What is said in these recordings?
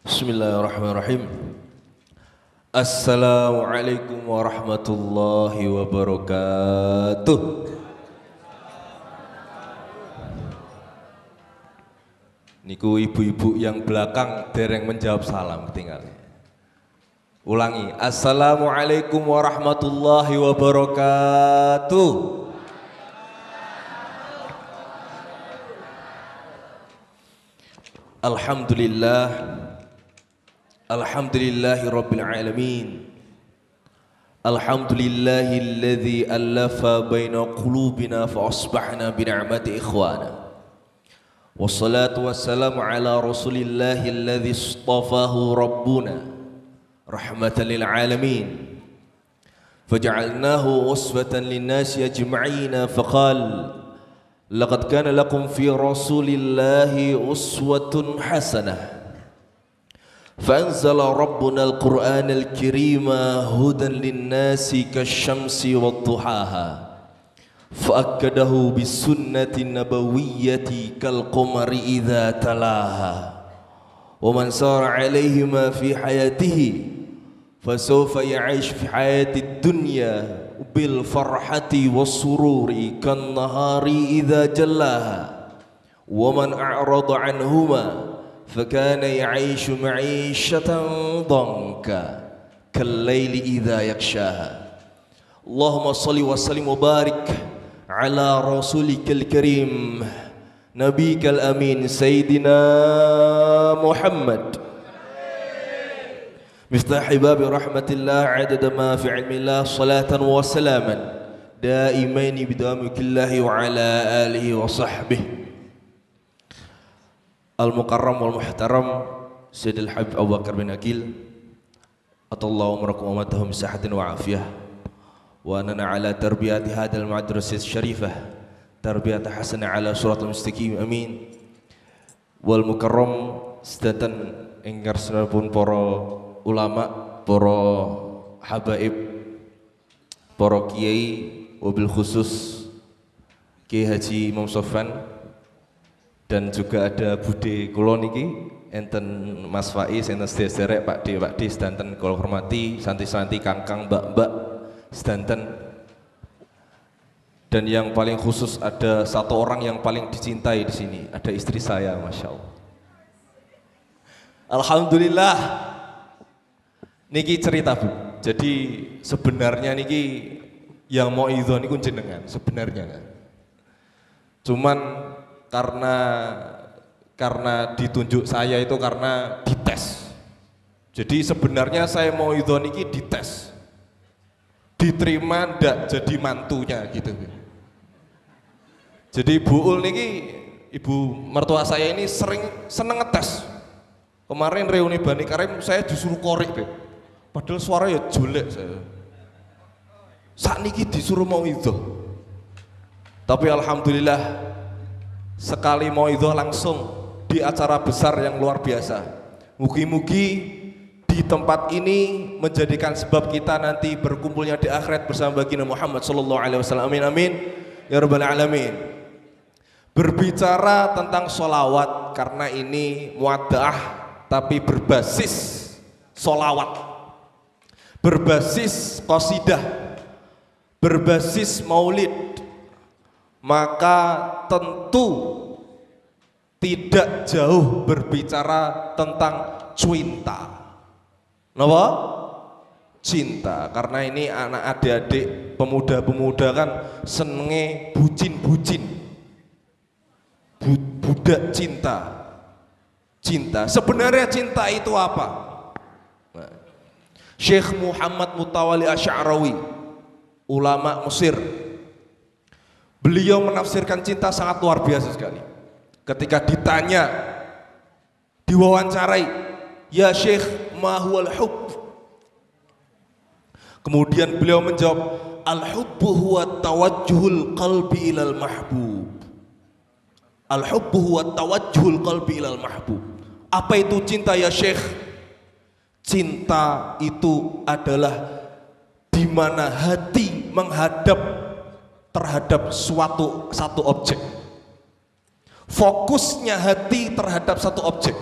Bismillahirrahmanirrahim. Assalamualaikum warahmatullahi wabarakatuh. Niku ibu-ibu yang belakang dereng menjawab salam tinggal. Ulangi. Assalamualaikum warahmatullahi wabarakatuh. Alhamdulillah. Alhamdulillahi Rabbil Alamin. Alhamdulillahilladzi allafa baina qulubina fa asbahna bi ni'mati ikhwana. Wassalatu wassalamu ala rasulillahilladzi istafahu rabbuna rahmatan lil alamin. Faja'alnahu uswatan linnasi ajma'ina faqala laqad kana lakum fi rasulillahi uswatun hasanah. فأنزل ربنا القرآن الكريم هدى للناس كالشمس والضحاها فأكده بالسنة النبوية كالقمر إذا تلاها ومن سار عليهما في حياته فسوف يعيش في حياة الدنيا بالفرحة والسرور كالنهار إذا جلاها ومن أعرض عنهما فكان يعيش معيشة ضنكا كالليل إذا يغشاها اللهم صل وسلم وبارك على رسولك الكريم نبيك الأمين سيدنا محمد مفتاح باب رحمة الله عدد ما في علم الله صلاة وسلاما دائمين بدوام الله وعلى آله وصحبه Al-Mukarram wal-Muhtaram Sayyidil Habib Abu Bakar bin Aqil Atallahu umrakum wa matahum sihatin wa afiyah wa anana ala tarbiyati hadal madrasah syarifah tarbiyat hasanah ala suratul mustaqim amin wal mukarram sedanten ingkang pun para ulama para habaib para kiai wabil khusus Kiai Haji Imam Sofwan dan juga ada Bude kula niki enten Mas Faiz enten sederek Pak D sedanten kula hormati santi-santi Kangkang Mbak-mbak sedanten dan yang paling khusus ada satu orang yang paling dicintai di sini ada istri saya Masya Allah. Alhamdulillah niki cerita Bu. Jadi sebenarnya niki yang mau idho niku jenengan sebenarnya kan. Cuman karena ditunjuk saya itu karena dites. Jadi sebenarnya saya mau idho niki dites. Diterima ndak jadi mantunya gitu. Jadi Bu Ul niki ibu mertua saya ini seneng ngetes. Kemarin reuni Bani Karim saya disuruh korek, Beb. Padahal suara ya jelek saya. Saat niki disuruh mau idho. Tapi alhamdulillah sekali mau itu langsung di acara besar yang luar biasa. Mugi-mugi di tempat ini menjadikan sebab kita nanti berkumpulnya di akhirat bersama baginda Muhammad sallallahu alaihi wasallam. Amin amin ya rabbal alamin. Berbicara tentang sholawat karena ini muaddaah tapi berbasis sholawat, berbasis qasidah, berbasis maulid, maka tentu tidak jauh berbicara tentang cinta. Kenapa? Cinta, karena ini anak adik-adik pemuda-pemuda kan senenge bucin-bucin, budak cinta. Cinta, sebenarnya cinta itu apa? Syekh Muhammad Mutawalli Asy'arawi, ulama Mesir, beliau menafsirkan cinta sangat luar biasa sekali. Ketika ditanya, diwawancarai, ya Syekh, ma huwal hubb? Kemudian beliau menjawab, al-hubbu huwa tawajjuhul qalbi ilal mahbub. Al-hubbu huwa tawajjuhul qalbi ilal mahbub. Apa itu cinta ya Syekh? Cinta itu adalah di mana hati menghadap terhadap satu objek. Fokusnya hati terhadap satu objek.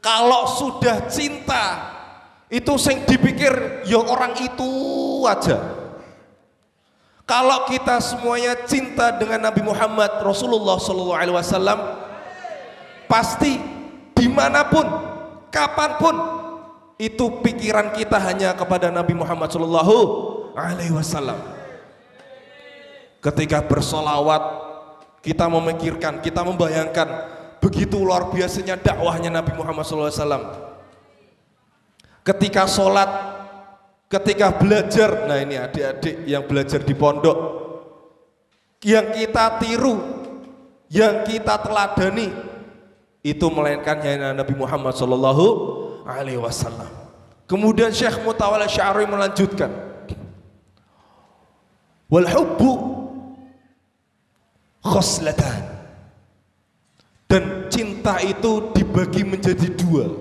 Kalau sudah cinta, itu sing dipikir ya orang itu aja. Kalau kita semuanya cinta dengan Nabi Muhammad Rasulullah SAW, pasti dimanapun, kapanpun, itu pikiran kita hanya kepada Nabi Muhammad SAW. Ketika bersolawat, kita memikirkan, kita membayangkan begitu luar biasanya dakwahnya Nabi Muhammad SAW. Ketika sholat, ketika belajar, nah ini adik-adik yang belajar di pondok, yang kita tiru, yang kita teladani, itu melainkan hanya Nabi Muhammad SAW. Kemudian Syekh Mutawalla Sya'ri melanjutkan, wal hubbu khoslatan, dan cinta itu dibagi menjadi dua,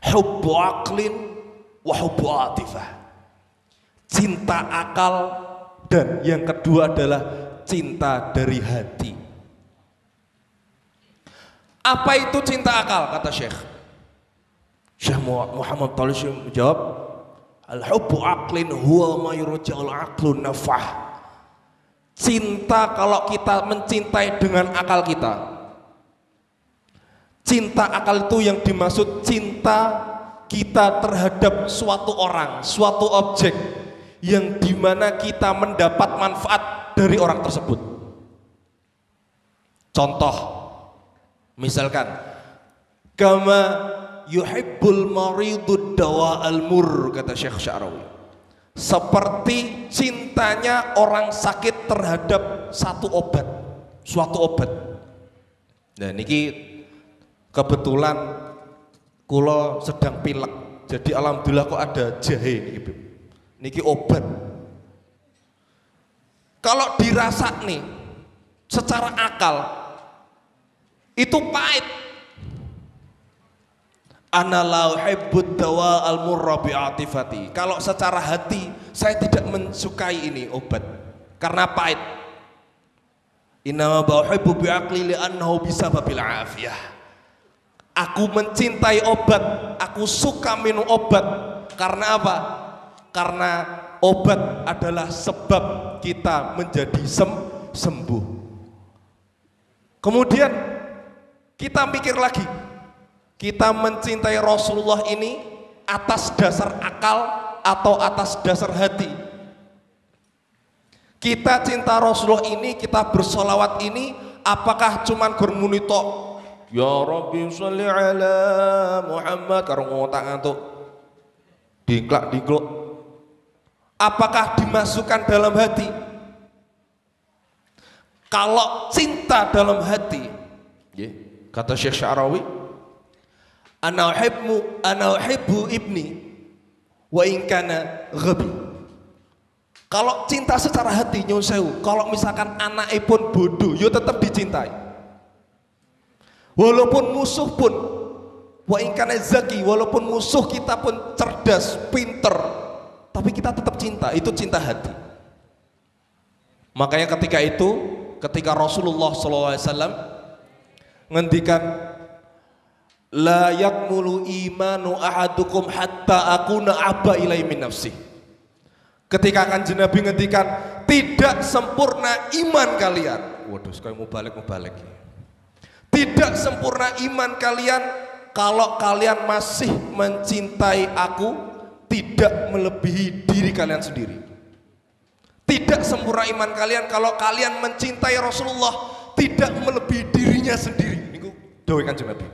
hubbu aqlin wa hubbu atifah, cinta akal, dan yang kedua adalah cinta dari hati. Apa itu cinta akal? Kata Syekh Muhammad Talib menjawab, al-hubbu aqlin huwa ma yurja'ul aqlun nafah. Cinta kalau kita mencintai dengan akal kita. Cinta akal itu yang dimaksud cinta kita terhadap suatu orang, suatu objek yang dimana kita mendapat manfaat dari orang tersebut. Contoh, misalkan, kama yuhibbul maridud dawa al-mur, kata Syekh Sya'rawi, seperti cintanya orang sakit terhadap satu obat, suatu obat. Nah niki kebetulan kula sedang pilek, jadi alhamdulillah kok ada jahe niki obat. Kalau dirasa nih secara akal itu pahit. Ana la uhibbud dawa al-murra bi atifati. Kalau secara hati saya tidak mensukai ini obat karena pahit. Inna ma uhibbu bi aqli li annahu bisababil afiyah. Aku mencintai obat, aku suka minum obat karena apa? Karena obat adalah sebab kita menjadi sembuh. Kemudian kita mikir lagi, kita mencintai Rasulullah ini atas dasar akal atau atas dasar hati? Kita cinta Rasulullah ini, kita bersolawat ini, apakah cuman gurmuni tok? Ya Rabbi sholli ala Muhammad karo ngotak ngantuk dingklak-dingkluk. Apakah dimasukkan dalam hati? Kalau cinta dalam hati, kata Syekh Sya'rawi, ana uhibbu ibni wa in kana ghabi. Kalau cinta secara hati nyun sewu, kalau misalkan anaknya pun bodoh, yo tetap dicintai. Walaupun musuh pun, wa in kana zaki, walaupun musuh kita pun cerdas, pinter, tapi kita tetap cinta. Itu cinta hati. Makanya ketika Rasulullah SAW ngendikan, la yakmulu imanu ahadukum hatta akuna abba ilai min nafsi. Ketika Kanjeng Nabi ngendikan, tidak sempurna iman kalian. Waduh, sekali mau balik. Tidak sempurna iman kalian kalau kalian masih mencintai aku tidak melebihi diri kalian sendiri. Tidak sempurna iman kalian kalau kalian mencintai Rasulullah tidak melebihi dirinya sendiri. Niku dawuh Kanjeng Nabi.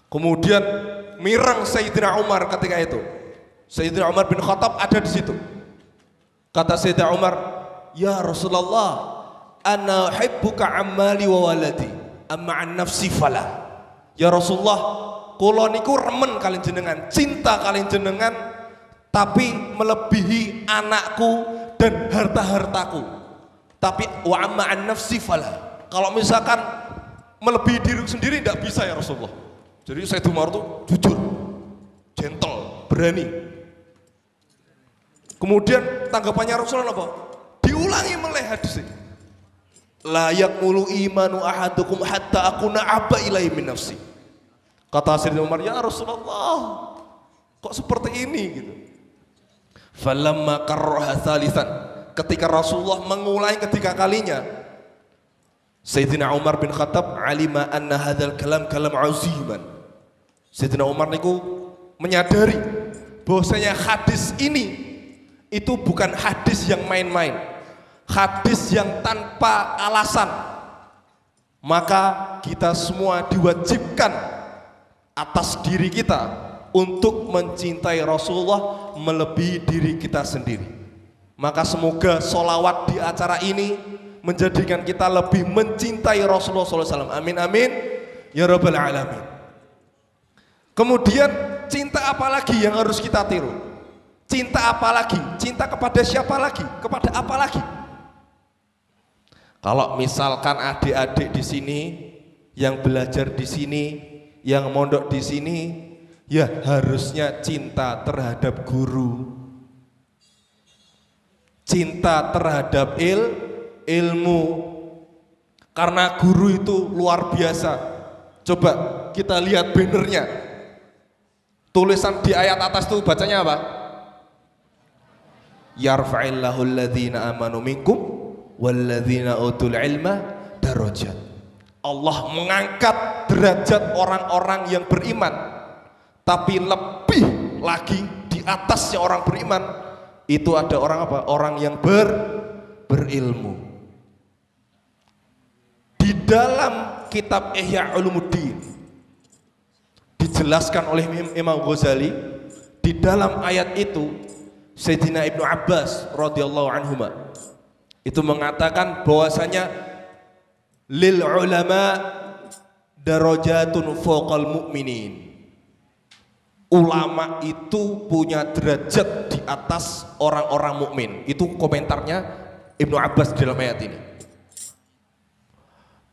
Kemudian mireng Sayyidina Umar ketika itu. Sayyidina Umar bin Khattab ada di situ. Kata Sayyidina Umar, ya Rasulullah, ana uhibbuka ammali wa waladi, amma an nafsi fala. Ya Rasulullah, kula niku remen kalian jenengan, cinta kalian jenengan, tapi melebihi anakku dan harta-hartaku. Tapi wa amma an nafsi fala. Kalau misalkan melebihi diri sendiri tidak bisa ya Rasulullah. Jadi Sayyidina Umar itu jujur, gentle, berani. Kemudian tanggapannya Rasulullah apa? Diulangi meleh hadis ini. La yakmulu imanu ahadukum hatta akuna abba ilaihi min nafsi. Kata Sayyidina Umar, ya Rasulullah, kok seperti ini gitu. Falamma karraha thalithan, ketika Rasulullah mengulangi ketiga kalinya, Sayyidina Umar bin Khattab alima anna hadzal kalam kalam aziman. Sayyidina Umar niku menyadari bahwasanya hadis ini itu bukan hadis yang main-main, hadis yang tanpa alasan. Maka kita semua diwajibkan atas diri kita untuk mencintai Rasulullah melebihi diri kita sendiri. Maka semoga sholawat di acara ini menjadikan kita lebih mencintai Rasulullah SAW. Amin amin ya rabbal alamin. Kemudian cinta apa lagi yang harus kita tiru? Cinta apa lagi? Cinta kepada siapa lagi? Kepada apa lagi? Kalau misalkan adik-adik di sini yang belajar di sini, yang mondok di sini, ya harusnya cinta terhadap guru, cinta terhadap ilmu, karena guru itu luar biasa. Coba kita lihat bannernya, tulisan di ayat atas itu bacanya apa? Yarfa'illahu alladhina amanu minkum walladhina utul ilma darajat. Allah mengangkat derajat orang-orang yang beriman, tapi lebih lagi di atasnya orang beriman itu ada orang apa? Orang yang berilmu. Di dalam kitab Ihya Ulumuddin dijelaskan oleh Imam Ghazali, di dalam ayat itu Sayyidina Ibnu Abbas radhiyallahu anhuma itu mengatakan bahwasanya lil ulama darajatun fawqal mu'minin. Ulama itu punya derajat di atas orang-orang mukmin. Itu komentarnya Ibnu Abbas dalam ayat ini.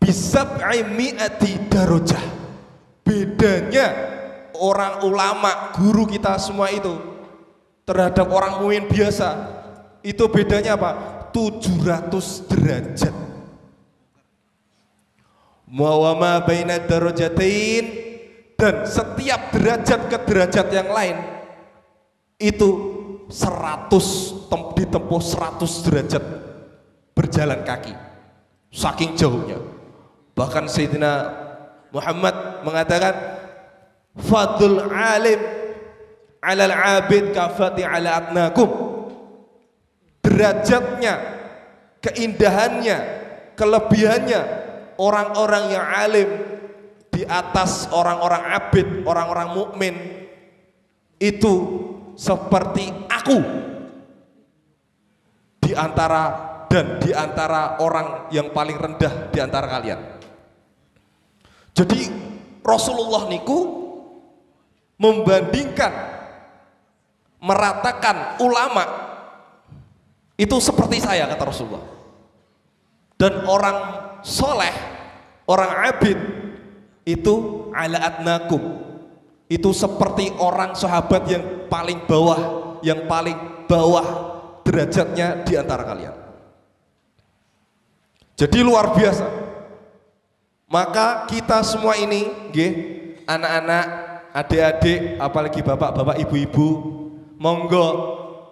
Bisab'i mi'ati darajah. Bedanya orang ulama, guru kita semua itu terhadap orang mukmin biasa, itu bedanya apa? 700 derajat. Wa ma baina darajatain, dan setiap derajat ke derajat yang lain itu 100 ditempuh 100 derajat berjalan kaki, saking jauhnya. Bahkan Sayyidina Muhammad mengatakan fadlul alim alal abid kafati ala adnakum. Derajatnya, keindahannya, kelebihannya orang-orang yang alim di atas orang-orang abid, orang-orang mukmin itu seperti aku di antara orang yang paling rendah di antara kalian. Jadi Rasulullah niku membandingkan, meratakan ulama itu seperti saya, kata Rasulullah. Dan orang soleh, orang abid itu ala adnakum, itu seperti orang sahabat yang paling bawah derajatnya di antara kalian. Jadi luar biasa. Maka kita semua ini, anak-anak, adik-adik, apalagi bapak-bapak, ibu-ibu, monggo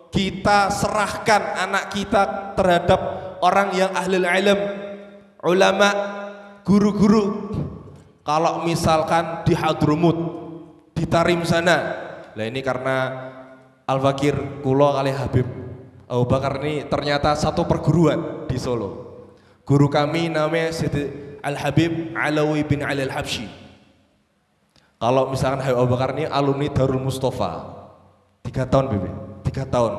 kita serahkan anak kita terhadap orang yang ahli ilm, ulama, guru-guru. Kalau misalkan di Hadramut, di Tarim sana, lah ini karena Al-Fakir Kulo kali Habib Abu Bakar ini ternyata satu perguruan di Solo. Guru kami namanya Siti Al-Habib Alawi bin Ali Al-Habsyi. Kalau misalkan Habib Abu Bakar ini alumni Darul Mustafa, 3 tahun Bibi, 3 tahun.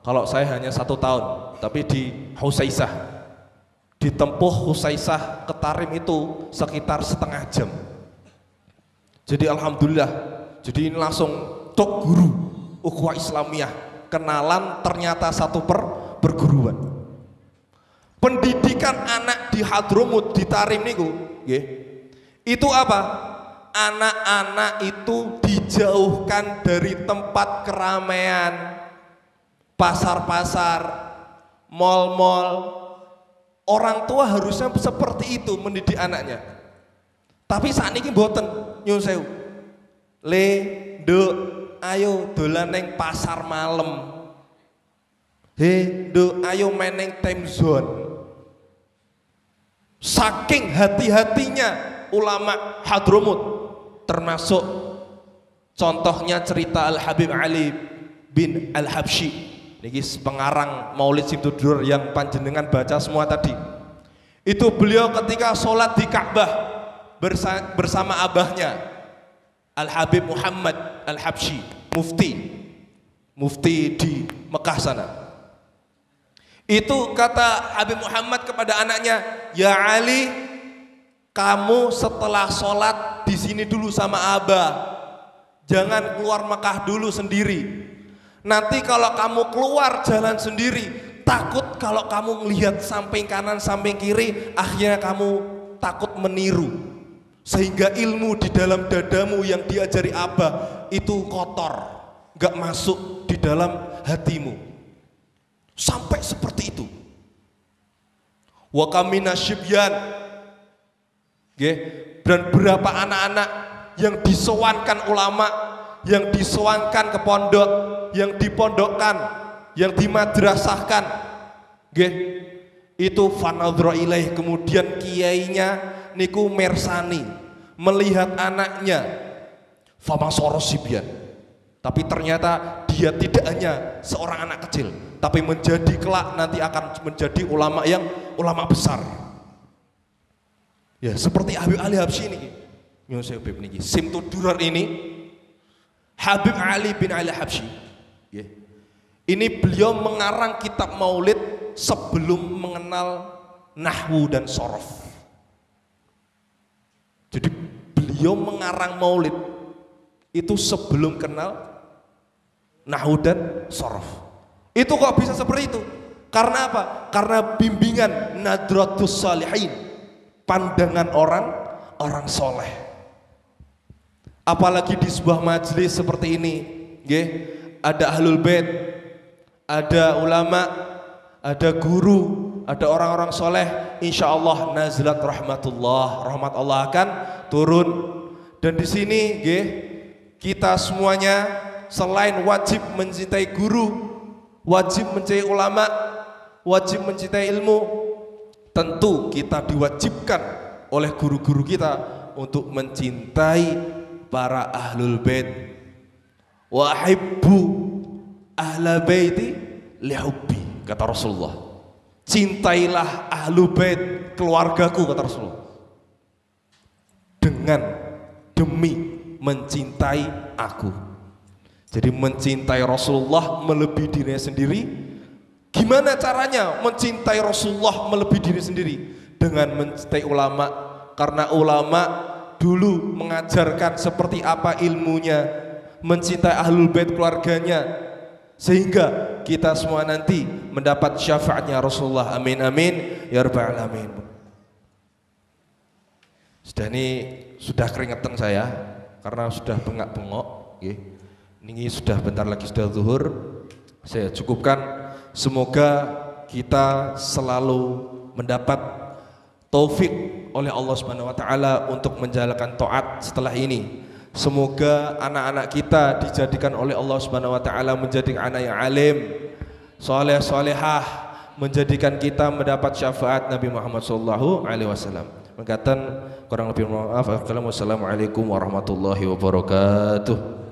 Kalau saya hanya 1 tahun, tapi di Husaisah, ditempuh Husaisah ke Tarim itu sekitar setengah jam. Jadi alhamdulillah, jadi ini langsung tok guru ukhuwah Islamiyah, kenalan ternyata satu perguruan. Pendidikan anak di Hadramut, di Tarim niku, itu apa? Anak-anak itu dijauhkan dari tempat keramaian, pasar-pasar, mal-mal, Orang tua harusnya seperti itu mendidik anaknya. Tapi saat ini mboten nyuwun sewu. Le, nduk, ayo dolan neng pasar malam. He, nduk, ayo main neng time zone. Saking hati-hatinya ulama Hadramut, termasuk contohnya cerita Al-Habib Ali bin Al-Habsyi. Niki pengarang Maulid Simtudur yang panjenengan baca semua tadi. Itu beliau ketika sholat di Ka'bah bersama abahnya Al-Habib Muhammad Al-Habsyi, mufti di Mekah sana. Itu kata Habib Muhammad kepada anaknya, "Ya Ali, kamu setelah sholat di sini dulu sama abah. Jangan keluar Mekah dulu sendiri. Nanti kalau kamu keluar jalan sendiri, takut kalau kamu melihat samping kanan, samping kiri, akhirnya kamu takut meniru. Sehingga ilmu di dalam dadamu yang diajari abah itu kotor, gak masuk di dalam hatimu." Sampai seperti itu. Wa kamina syibyan. Dan berapa anak-anak yang disowankan ulama, yang disowankan ke pondok, yang dipondokkan, yang dimadrasahkan, itu fanadhra ilaih, kemudian kiainya niku mersani melihat anaknya famasara sibyan, tapi ternyata dia tidak hanya seorang anak kecil, tapi menjadi kelak nanti akan menjadi ulama yang ulama besar. Ya, seperti Habib Ali Habsyi niki. Nyuwun sewu Habib niki. Simtudurar ini Habib Ali bin Ali Habsyi. Ini beliau mengarang kitab Maulid sebelum mengenal nahwu dan sorof. Jadi beliau mengarang Maulid itu sebelum kenal nahwu dan sorof. Itu kok bisa seperti itu? Karena apa? Karena bimbingan Nadratus Salihin, pandangan orang soleh. Apalagi di sebuah majelis seperti ini, ada ahlul bait, ada ulama, ada guru, ada orang-orang soleh. Insya Allah nazilat rahmatullah, rahmat Allah akan turun. Dan di sini, kita semuanya selain wajib mencintai guru, wajib mencintai ulama, wajib mencintai ilmu, tentu kita diwajibkan oleh guru-guru kita untuk mencintai para ahlul bait. Wa ahibbu ahla baiti lihubbi, kata Rasulullah. Cintailah ahlu bait, keluargaku, kata Rasulullah, dengan demi mencintai aku. Jadi mencintai Rasulullah melebihi dirinya sendiri. Gimana caranya mencintai Rasulullah melebihi diri sendiri? Dengan mencintai ulama, karena ulama dulu mengajarkan seperti apa ilmunya, mencintai ahlul bait keluarganya, sehingga kita semua nanti mendapat syafaatnya Rasulullah. Amin amin ya rabbal alamin. Sudah keringetan saya karena sudah bengak-bengok. Ini sudah bentar lagi sudah zuhur. Saya cukupkan. Semoga kita selalu mendapat taufik oleh Allah Subhanahu wa taala untuk menjalankan taat setelah ini. Semoga anak-anak kita dijadikan oleh Allah Subhanahu wa taala menjadi anak yang alim, saleh salehah, menjadikan kita mendapat syafaat Nabi Muhammad sallallahu alaihi wasallam. Mengatakan kurang lebih maaf. Wassalamualaikum warahmatullahi wabarakatuh.